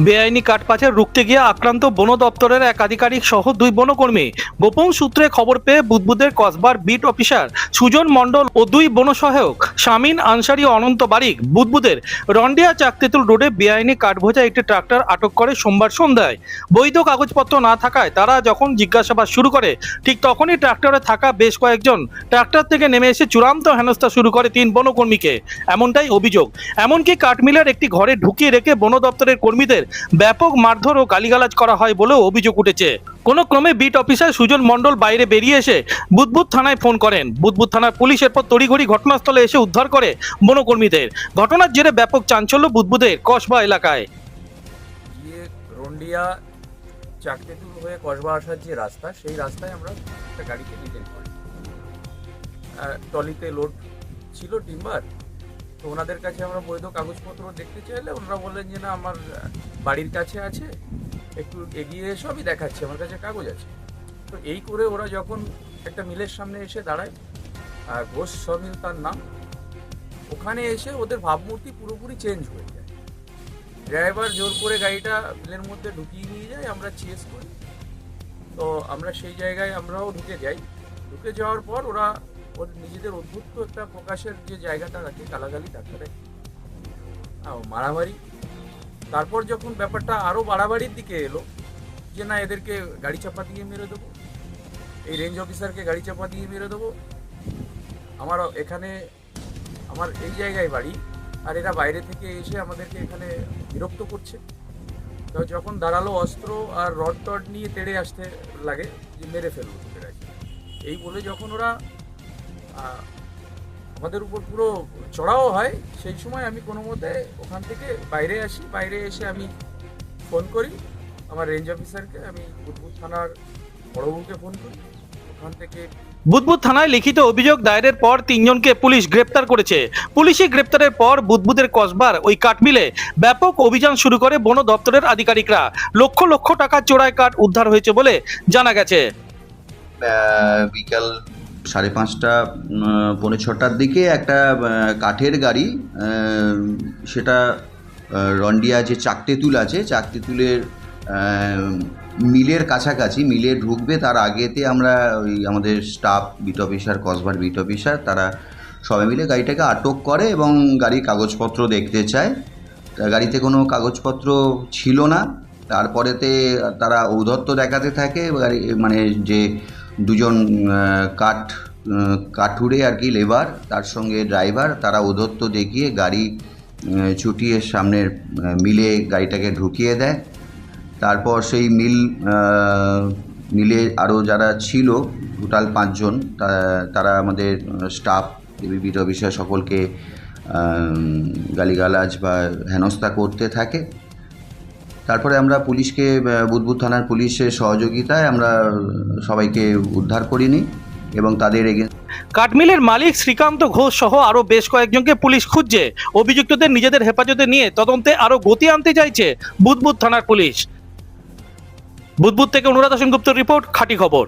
বেআইনি কাঠ পাচার রুখতে গিয়ে আক্রান্ত বন দপ্তরের এক আধিকারিক সহ 2 বনকর্মী। গোপন সূত্রে খবর পেয়ে বুদবুদের কসবার বিট অফিসার সুজন মণ্ডল ও 2 বন সহায়ক শামীন আনসারী ও অনন্ত বারিক বুদবুদের রন্ডিয়া চাকতেতুল রোডে বেআইনি কাঠ বোঝা একটি ট্রাক্টর আটক করে সোমবার সন্ধ্যায়। বৈধ কাগজপত্র না থাকায় তারা যখন জিজ্ঞাসাবাদ শুরু করে ঠিক তখনই ট্রাক্টরে থাকা বেশ কয়েকজন ট্রাক্টর থেকে নেমে এসে চূড়ান্ত হেনস্থা শুরু করে 3 বনকর্মীকে। এমনটাই অভিযোগ। এমনকি কাঠমিলের একটি ঘরে ঢুকিয়ে রেখে বন দপ্তরের কর্মীদের ব্যাপক মারধর ও গালিগালাজ করা হয় বলেও অভিযোগ উঠেছে। কোনো ক্রমে বিট অফিসার সুজন মণ্ডল বাইরে বেরিয়ে এসে বুদবুদ থানায় ফোন করেন। বুদবুদ থানার পুলিশ এরপর তড়িঘড়ি ঘটনাস্থলে এসে উদ্ধার করে বনকর্মীদের। ঘটনার জেরে ব্যাপক চাঞ্চল্য বুদবুদের কসবা এলাকায়। রন্ডিয়া চাকতেতুল হয়ে কসবা আসার যে রাস্তা, সেই রাস্তায় আমরা একটা গাড়িকে ডিটেন করি। ট্রলিতে লোড ছিল টিম্বার। তো ওনাদের কাছে আমরা বৈধ কাগজপত্র দেখতে চাইলে ওনারা বললেন যে না, আমার বাড়ির কাছে আছে, একটু এগিয়ে এসো, আমি দেখাচ্ছি, আমার কাছে কাগজ আছে। তো এই করে ওরা যখন একটা মিলের সামনে এসে দাঁড়ায়, ঘোষ সমিল তার নাম, ওখানে এসে ওদের ভাবমূর্তি পুরোপুরি চেঞ্জ হয়ে যায়। ড্রাইভার জোর করে গাড়িটা মিলের মধ্যে ঢুকিয়ে নিয়ে যায়, আমরা চেস করি। তো আমরা সেই জায়গায় আমরাও ঢুকে যাই। ঢুকে যাওয়ার পর ওরা ওর নিজেদের অদ্ভুত একটা প্রকাশের যে জায়গাটা রাখে, গালাগালি, তারপরে মারামারি। তারপর যখন ব্যাপারটা আরও বাড়াবাড়ির দিকে এলো যে না, এদেরকে গাড়ি চাপা দিয়ে মেরে দেবো, এই রেঞ্জ অফিসারকে গাড়ি চাপা দিয়ে মেরে দেবো, আমার এখানে আমার এই জায়গায় বাড়ি, আর এরা বাইরে থেকে এসে আমাদেরকে এখানে বিরক্ত করছে। তো যখন দাঁড়ালো অস্ত্র আর রড টড নিয়ে তেড়ে আসতে লাগে যে মেরে ফেলবো তোদের আজকে, এই বলে যখন ওরা আমাদের উপর পুরো চড়াও হয়, সেই সময় আমি কোনো মতে ওখান থেকে বাইরে আসি। বাইরে এসে আমি ফোন করি আমার রেঞ্জ অফিসারকে, আমি বুদবুদ থানার বড়বাবুকে ফোন করি। ওখান থেকে বুদবুদ থানায় লিখিত অভিযোগ দায়েরের পর 3 জনকে পুলিশ গ্রেপ্তার করেছে। পুলিশি গ্রেপ্তারের পর বুদবুদের কসবার ওই কাঠমিলে ব্যাপক অভিযান শুরু করে বন দপ্তরের আধিকারিকরা। লক্ষ লক্ষ টাকা চোরাই কাঠ উদ্ধার হয়েছে বলে জানা গেছে। বিকাল 5:30 পৌনে 6টার দিকে একটা কাঠের গাড়ি, সেটা রন্ডিয়া যে চাকতেতুল আছে, চাকতেতুলের মিলের কাছাকাছি, মিলে ঢুকবে তার আগেতে আমরা ওই আমাদের স্টাফ, বিট অফিসার, কসবার বিট অফিসার, তারা সবাই মিলে গাড়িটাকে আটক করে এবং গাড়ির কাগজপত্র দেখতে চায়। গাড়িতে কোনো কাগজপত্র ছিল না। তারপরেতে তারা ঔদ্ধত্য দেখাতে থাকে। গাড়ি মানে যে 2 জন কাঠুরে আর কি, লেবার, তার সঙ্গে ড্রাইভার, তারা ঔদ্ধত্য দেখিয়ে গাড়ি ছুটিয়ে সামনের মিলে গাড়িটাকে ঢুকিয়ে দেয়। তারপর সেই মিলে আরও যারা ছিল টোটাল 5 জন, তারা আমাদের স্টাফ, বিট অফিসার সকলকে গালিগালাজ বা হেনস্থা করতে থাকে। তারপরে আমরা পুলিশকে, বুদবুদ থানার পুলিশের সহযোগিতায় আমরা সবাইকে উদ্ধার করিনি এবং তাদের কাঠমিলের মালিক শ্রীকান্ত ঘোষ সহ আরো বেশ কয়েকজনকে পুলিশ খুঁজছে। অভিযুক্তদের নিজেদের হেফাজতে নিয়ে তদন্তে আরো গতি আনতে চাইছে বুদবুদ থানার পুলিশ। বুদবুদ থেকে অনুরাধা সেনগুপ্তর রিপোর্ট, খাঁটি খবর।